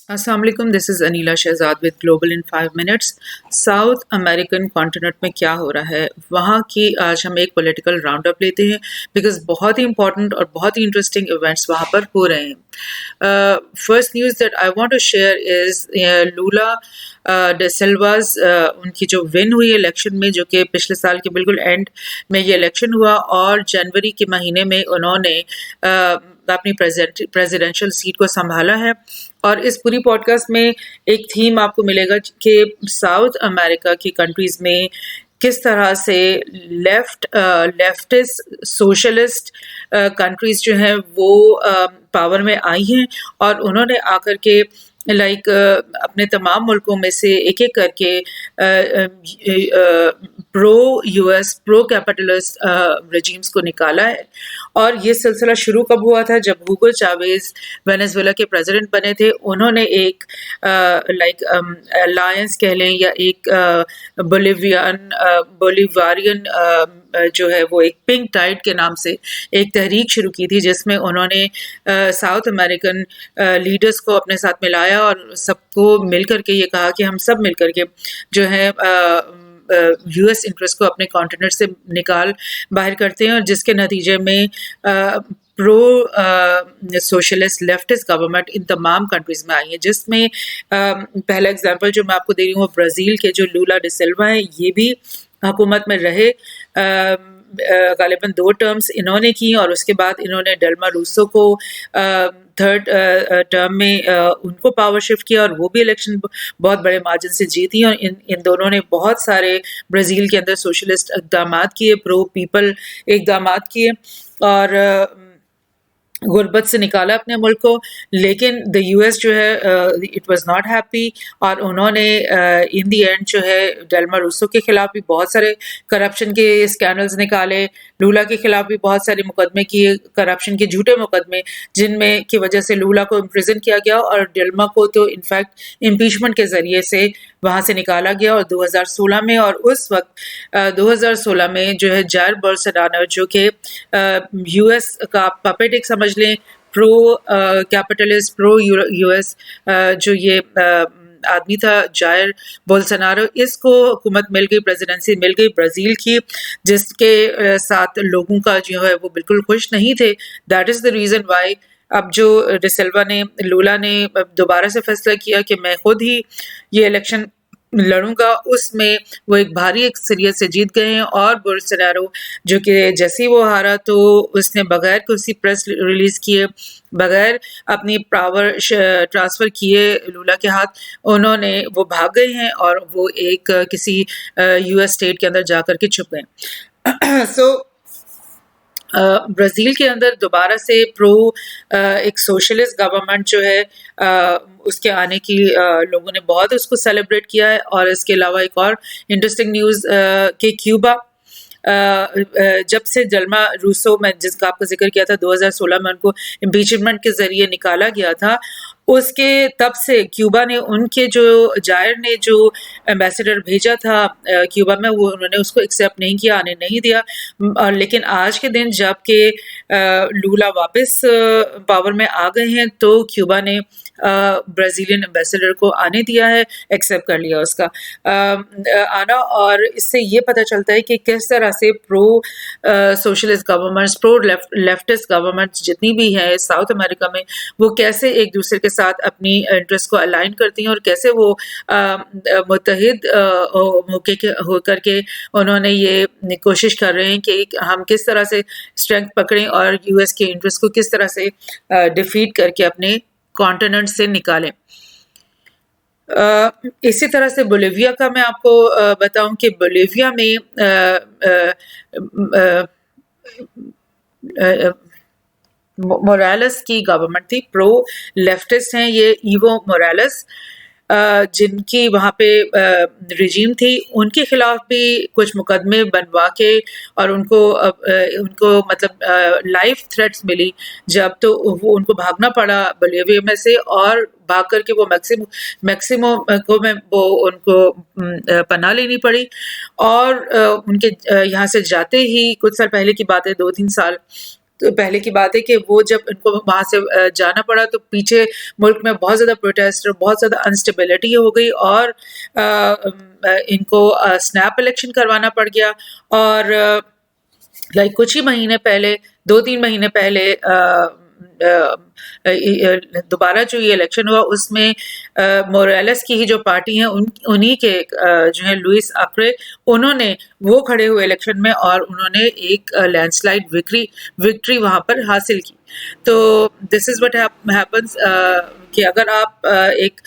السلام علیکم، this is Aneela Shahzad with global in 5 minutes. South American continent میں کیا ہو رہا ہے وہاں کی آج ہم ایک پولیٹیکل راؤنڈ اپ لیتے ہیں، بیکاز بہت ہی امپورٹنٹ اور بہت ہی انٹرسٹنگ ایونٹس وہاں پر ہو رہے ہیں۔ First news that I want to share is Lula da سلواز، ان کی جو ون ہوئی الیکشن میں، جو کہ پچھلے سال کے بالکل اینڈ میں یہ الیکشن ہوا، اور جنوری کے مہینے میں انہوں نے اپنی پریزیڈینشیل سیٹ کو سنبھالا ہے۔ اور اس پوری پوڈ کاسٹ میں ایک تھیم آپ کو ملے گا کہ ساؤتھ امریکہ کی کنٹریز میں کس طرح سے لیفٹسٹ سوشلسٹ کنٹریز جو ہیں وہ پاور میں آئی ہیں، اور انہوں نے آ کر کے اپنے تمام ملکوں میں سے ایک ایک کر کے پرو یو ایس پرو کیپٹلسٹ رجیمز کو نکالا ہے۔ اور یہ سلسلہ شروع کب ہوا تھا؟ جب ہوگو چاویز وینزویلا کے پریزیڈنٹ بنے تھے، انہوں نے ایک الائنس کہہ لیں یا ایک بولیوارین جو ہے وہ ایک پنک ٹائڈ کے نام سے ایک تحریک شروع کی تھی، جس میں انہوں نے ساؤتھ امریکن لیڈرز کو اپنے ساتھ ملایا اور سب کو مل کر کے یہ کہا کہ ہم سب مل کر کے جو ہے یو ایس انٹرسٹ کو اپنے کانٹیننٹ سے نکال باہر کرتے ہیں، اور جس کے نتیجے میں پرو سوشلسٹ لیفٹسٹ گورنمنٹ ان تمام کنٹریز میں آئی ہے، جس میں پہلا اگزامپل جو میں آپ کو دے رہی ہوں وہ برازیل کے جو لولا ڈے سلوا ہیں، یہ بھی حکومت میں رہے غالباً 2 ٹرمز انہوں نے کی، اور اس کے بعد انہوں نے ڈلما روسو کو تھرڈ ٹرم میں ان کو پاور شفٹ کیا، اور وہ بھی الیکشن بہت بڑے مارجن سے جیتی، اور ان دونوں نے بہت سارے برازیل کے اندر سوشلسٹ اقدامات کیے، پرو پیپل اقدامات کیے، اور غربت سے نکالا اپنے ملک کو۔ لیکن دا یو ایس جو ہے اٹ واز ناٹ ہیپی، اور انہوں نے ان دی اینڈ جو ہے ڈیلما روسو کے خلاف بھی بہت سارے کرپشن کے اسکینڈلز نکالے، لولا کے خلاف بھی بہت سارے مقدمے کیے، کرپشن کے جھوٹے مقدمے، جن میں کی وجہ سے لولا کو امپریزن کیا گیا، اور ڈیلما کو تو انفیکٹ امپیچمنٹ کے ذریعے سے وہاں سے نکالا گیا۔ اور 2016 میں، اور اس وقت 2016 میں جو ہے جائر بولسونارو جو کہ یو ایس کا پپیٹ ایک سمجھ لیں، پرو کیپٹلسٹ پرو یو ایس جو یہ آدمی تھا جائر بولسونارو، اس کو حکومت مل گئی، پریزیڈنسی مل گئی برازیل کی، جس کے ساتھ لوگوں کا جو ہے وہ بالکل خوش نہیں تھے۔ That is the reason why اب جو ڈے سلوا نے، لولا نے دوبارہ سے فیصلہ کیا کہ میں خود ہی یہ الیکشن لڑوں گا، اس میں وہ ایک بھاری اکثریت سے جیت گئے ہیں، اور بولسونارو جو کہ جیسے ہی وہ ہارا تو اس نے بغیر کسی پریس ریلیز کیے، بغیر اپنی پاور ٹرانسفر کیے لولا کے ہاتھ، انہوں نے وہ بھاگ گئے ہیں، اور وہ ایک کسی یو ایس اسٹیٹ کے اندر جا کر کے چھپ گئے۔ سو برازیل کے اندر دوبارہ سے پرو ایک سوشلسٹ گورنمنٹ جو ہے اس کے آنے کی لوگوں نے بہت اس کو سیلیبریٹ کیا ہے۔ اور اس کے علاوہ ایک اور انٹرسٹنگ نیوز کہ کیوبا جب سے ڈلما روسو، میں جس کا آپ کا ذکر کیا تھا 2016 میں ان کو امپیچمنٹ کے ذریعے نکالا گیا تھا، اس کے تب سے کیوبا نے ان کے جو جائر نے جو ایمبیسڈر بھیجا تھا کیوبا میں، وہ انہوں نے اس کو ایکسیپٹ نہیں کیا، آنے نہیں دیا۔ لیکن آج کے دن جب کہ لولا واپس پاور میں آ گئے ہیں، تو کیوبا نے برازیلین ایمبیسڈر کو آنے دیا ہے، ایکسیپٹ کر لیا اس کا آنا۔ اور اس سے یہ پتہ چلتا ہے کہ کس طرح سے پرو سوشلسٹ گورنمنٹس، پرو لیفٹسٹ گورنمنٹس جتنی بھی ہیں ساؤتھ امریکہ میں، وہ کیسے ایک دوسرے کے ساتھ اپنی انٹرسٹ کو الائن کرتی ہیں، اور کیسے وہ متحد ہو کر کے انہوں نے یہ کوشش کر رہے ہیں کہ ہم کس طرح سے اسٹرینتھ پکڑیں اور یو ایس کے انٹرسٹ کو کس طرح سے ڈیفیٹ کر کے اپنے کانٹیننٹ سے نکالیں۔ اسی طرح سے بولیویا کا میں آپ کو بتاؤں کہ بولیویا میں مورالیس کی گورنمنٹ تھی، پرو لیفٹسٹ ہیں یہ، ایوو مورالیس، جن کی وہاں پہ رجیم تھی، ان کے خلاف بھی کچھ مقدمے بنوا کے، اور ان کو مطلب لائف تھریٹس ملی جب، تو وہ ان کو بھاگنا پڑا بولیویا میں سے، اور بھاگ کر کے وہ میکسیمو کو میں وہ ان کو پناہ لینی پڑی، اور ان کے یہاں سے جاتے ہی کچھ سال پہلے کی بات ہے، 2-3 سال تو پہلے کی بات ہے کہ وہ جب ان کو وہاں سے جانا پڑا تو پیچھے ملک میں بہت زیادہ پروٹیسٹ اور بہت زیادہ انسٹیبلٹی ہو گئی اور ان کو سنیپ الیکشن کروانا پڑ گیا. اور کچھ ہی مہینے پہلے 2-3 مہینے پہلے دوبارہ جو یہ الیکشن ہوا اس میں موریلس کی ہی جو پارٹی ہیں انہی کے جو ہیں لوئس اکرے انہوں نے وہ کھڑے ہوئے الیکشن میں اور انہوں نے ایک لینڈ سلائڈ وکٹری وہاں پر حاصل کی. تو دس از وٹ ہیپنس کہ اگر آپ ایک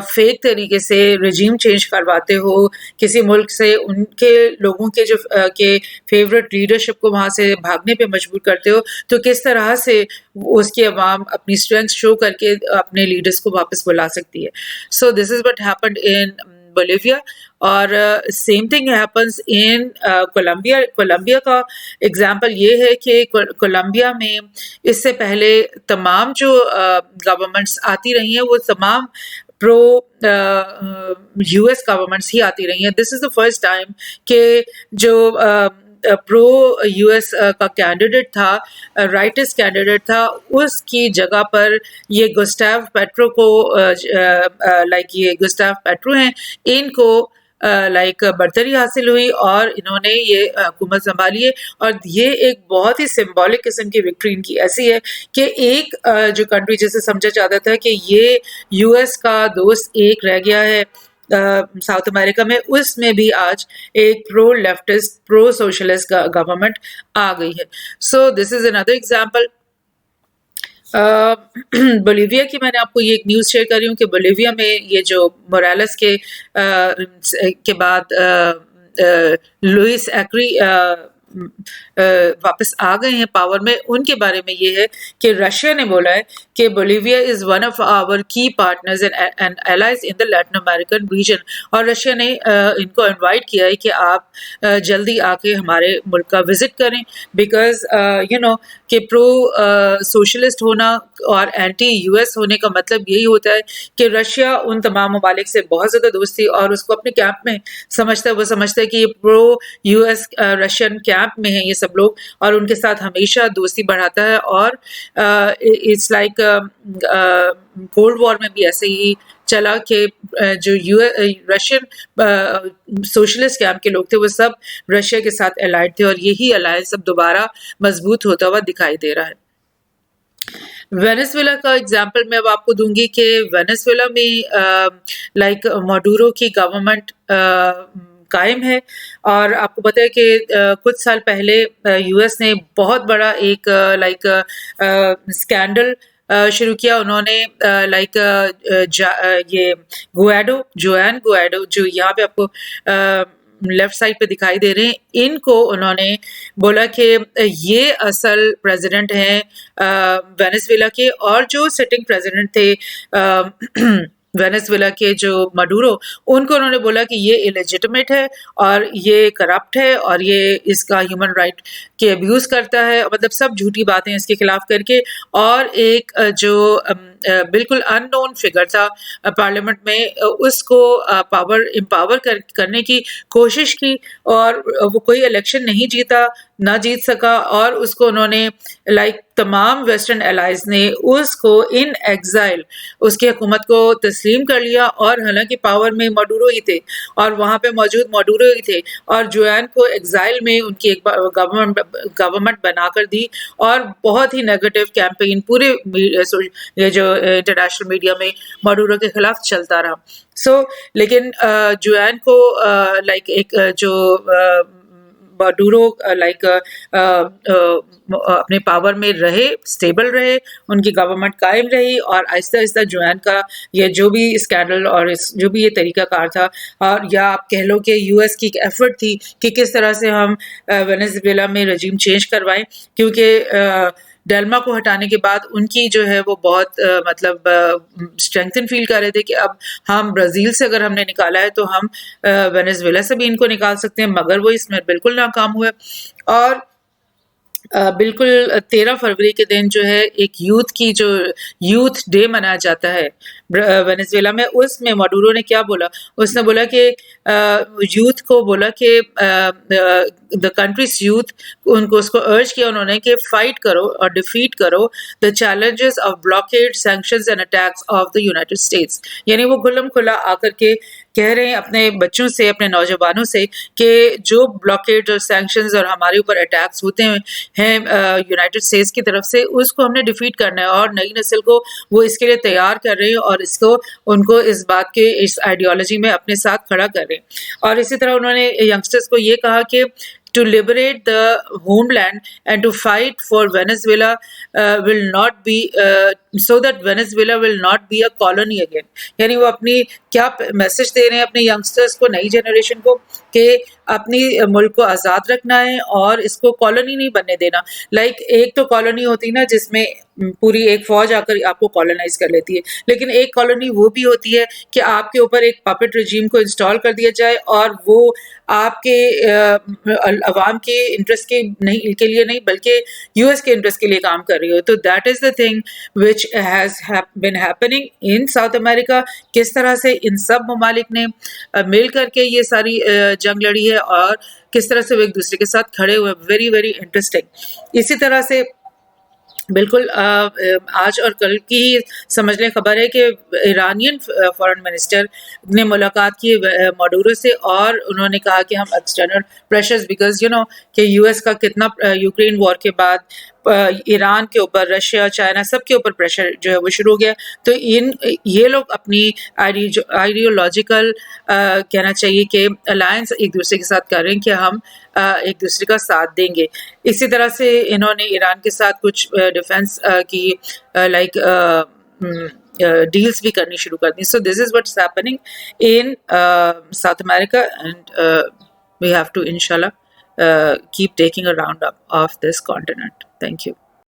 فیک طریقے سے رجیم چینج کرواتے ہو کسی ملک سے, ان کے لوگوں کے جو کے فیوریٹ لیڈرشپ کو وہاں سے بھاگنے پہ مجبور کرتے ہو, تو کس طرح سے اس کی عوام اپنی اسٹرینتھ شو کر کے اپنے لیڈرز کو واپس بلا سکتی ہے. So this is what happened in Bolivia. اور same thing happens in Colombia. Colombia کا ایگزامپل یہ ہے کہ کولمبیا میں اس سے پہلے تمام جو گورنمنٹس آتی رہی ہیں وہ تمام پرو یو ایس گورنمنٹس ہی آتی رہی ہیں. دس از دا فرسٹ ٹائم کہ جو پرو یو ایس کا کینڈیڈیٹ تھا, رائٹسٹ کینڈیڈیٹ تھا, اس کی جگہ پر یہ گسٹاو پیٹرو کو یہ گسٹاو پیٹرو ہیں, ان کو برتری حاصل ہوئی اور انہوں نے یہ حکومت سنبھالی ہے. اور یہ ایک بہت ہی سمبولک قسم کی وکٹری ان کی ایسی ہے کہ ایک جو کنٹری جیسے سمجھا جاتا تھا کہ یہ یو ایس کا دوست ایک رہ گیا ہے ساؤتھ امریکہ میں, اس میں بھی آج ایک پرو لیفٹسٹ پرو سوشلسٹ گورنمنٹ آ گئی ہے. So this is another example. Bolivia کی میں نے آپ کو یہ ایک نیوز شیئر کر رہی ہوں کہ بولیویا میں یہ جو موریلس کے بعد لوئس ایکری واپس آ گئے ہیں پاور میں, ان کے بارے میں یہ ہے کہ رشیا نے بولا ہے کہ Bolivia is one of our key partners and allies in the Latin American region. اور رشیا نے ان کو انوائٹ کیا ہے کہ آپ جلدی آ کے ہمارے ملک کا وزٹ کریں, بیکاز کہ پرو سوشلسٹ ہونا اور اینٹی یو ایس ہونے کا مطلب یہی ہوتا ہے کہ رشیا ان تمام ممالک سے بہت زیادہ دوستی اور اس کو اپنے کیمپ میں سمجھتا ہے. وہ سمجھتا ہے کہ یہ پرو یو ایس رشین کیمپ میں ہیں یہ سب لوگ, اور ان کے ساتھ ہمیشہ دوستی بڑھاتا ہے. اور اٹس لائک کولڈ وار میں بھی ایسے ہی چلا کہ جو رشین سوشلسٹ کیمپ کے لوگ تھے وہ سب رشیا کے ساتھ الائڈ تھے, اور یہی الائنس اب دوبارہ مضبوط ہوتا ہوا دکھائی دے رہا ہے. وینیزویلا کا ایگزامپل میں اب آپ کو دوں گی کہ وینیزویلا میں ماڈورو کی گورنمنٹ قائم ہے, اور آپ کو پتہ ہے کہ کچھ سال پہلے یو ایس نے بہت بڑا ایک اسکینڈل شروع کیا. انہوں نے یہ جوان گوائیڈو جو یہاں پہ آپ کو لیفٹ سائڈ پہ دکھائی دے رہے ہیں, ان کو انہوں نے بولا کہ یہ اصل پریزیڈنٹ ہیں وینیزویلا کے, اور جو سٹنگ پریزیڈنٹ تھے وینیزویلا کے جو مڈورو, ان کو انہوں نے بولا کہ یہ الیجٹمیٹ ہے اور یہ کرپٹ ہے اور یہ اس کا ہیومن رائٹ کے ابیوز کرتا ہے, مطلب سب جھوٹی باتیں اس کے خلاف کر کے. اور ایک جو بالکل ان نون فگر تھا پارلیمنٹ میں, اس کو امپاور کرنے کی کوشش کی, اور وہ کوئی الیکشن نہیں جیتا, نہ جیت سکا, اور اس کو انہوں نے تمام ویسٹرن الائز نے اس کو ان ایگزائل اس کی حکومت کو تسلیم کر لیا. اور حالانکہ پاور میں ماڈورو ہی تھے اور وہاں پہ موجود ماڈورو ہی تھے, اور جوان کو ایگزائل میں ان کی ایک گورنمنٹ بنا کر دی, اور بہت ہی نیگیٹو کیمپین پورے یہ جو انٹرنیشنل میڈیا میں ماڈورو کے خلاف چلتا رہا. لیکن جوان کو ایک جو ماڈورو اپنے پاور میں رہے, اسٹیبل رہے, ان کی گورنمنٹ قائم رہی, اور آہستہ آہستہ جوان کا یہ جو بھی اسکینڈل اور جو بھی یہ طریقہ کار تھا, اور یا آپ کہہ لو کہ یو ایس کی ایک ایفرٹ تھی کہ کس طرح سے ہم وینیزویلا میں رجیم چینج کروائیں, کیونکہ ڈیلما کو ہٹانے کے بعد ان کی جو ہے وہ بہت مطلب اسٹرینگتھن فیل کر رہے تھے کہ اب ہم برازیل سے اگر ہم نے نکالا ہے تو ہم وینیزویلا سے بھی ان کو نکال سکتے ہیں, مگر وہ اس میں بالکل ناکام ہوئے. اور بالکل 13 فروری کے دن جو ہے ایک یوتھ کی جو یوتھ ڈے منایا جاتا ہے وینیزویلا میں. اس میں ماڈورو نے کیا بولا؟ اس نے بولا کہ یوتھ کو بولا کہ دا کنٹریز یوتھ ان کو اس کو ارج کیا انہوں نے کہ فائٹ کرو اور ڈیفیٹ کرو the challenges of blockade sanctions and attacks of the United States. یعنی وہ کھلم کھلا آ کر کے کہہ رہے ہیں اپنے بچوں سے اپنے نوجوانوں سے کہ جو بلاکیڈ اور سینکشنز اور ہمارے اوپر اٹیکس ہوتے ہیں یونائٹیڈ اسٹیٹس کی طرف سے اس کو ہم نے ڈیفیٹ کرنا ہے اور نئی نسل کو وہ اس کے لیے تیار کر رہے ہیں اور اس کو ان کو اس بات کے اس آئیڈیالوجی میں اپنے ساتھ کھڑا کر رہے ہیں. اور اسی طرح انہوں نے ینگسٹرز کو یہ کہا کہ to liberate the homeland and to fight for Venezuela will not be so that Venezuela will not be a colony again. یعنی وہ اپنی کیا میسج دے رہے ہیں اپنے ینگسٹرز کو نئی جنریشن کو کہ اپنی ملک کو آزاد رکھنا ہے اور اس کو کالونی نہیں بننے دینا. لائک ایک تو کالونی ہوتی نا جس میں پوری ایک فوج آ کر آپ کو کالونائز کر لیتی ہے, لیکن ایک کالونی وہ بھی ہوتی ہے کہ آپ کے اوپر ایک پاپٹ رجیم کو انسٹال کر دیا جائے اور وہ آپ کے عوام کے انٹرسٹ کے لیے نہیں بلکہ یو ایس کے انٹرسٹ کے لیے کام کر رہی ہو. تو that is the thing which has been happening in South America. کس طرح سے ان سب ممالک نے مل کر کے یہ ساری جنگ لڑی ہے اور کس طرح سے وہ ایک دوسرے کے ساتھ کھڑے ہوئے. Very very interesting. اسی طرح سے بالکل آج اور کل کی ہی سمجھ لیں خبر ہے کہ ایرانین فارن منسٹر نے ملاقات کی ماڈورو سے اور انہوں نے کہا کہ ہم ایکسٹرنل پریشرز بیکاز کہ یو ایس کا کتنا یوکرین وار کے بعد ایران کے اوپر رشیا چائنا سب کے اوپر پریشر جو ہے وہ شروع ہو گیا. تو یہ لوگ اپنی آئیڈیولوجیکل کہنا چاہیے کہ الائنس ایک دوسرے کے ساتھ کر رہے ہیں کہ ہم ایک دوسرے کا ساتھ دیں گے. اسی طرح سے انہوں نے ایران کے ساتھ کچھ ڈیفense کی لائک ڈیلز بھی کرنی شروع کر دی. So this is what's happening in South America and we have to انشاءاللہ keep taking a roundup of this continent. Thank you.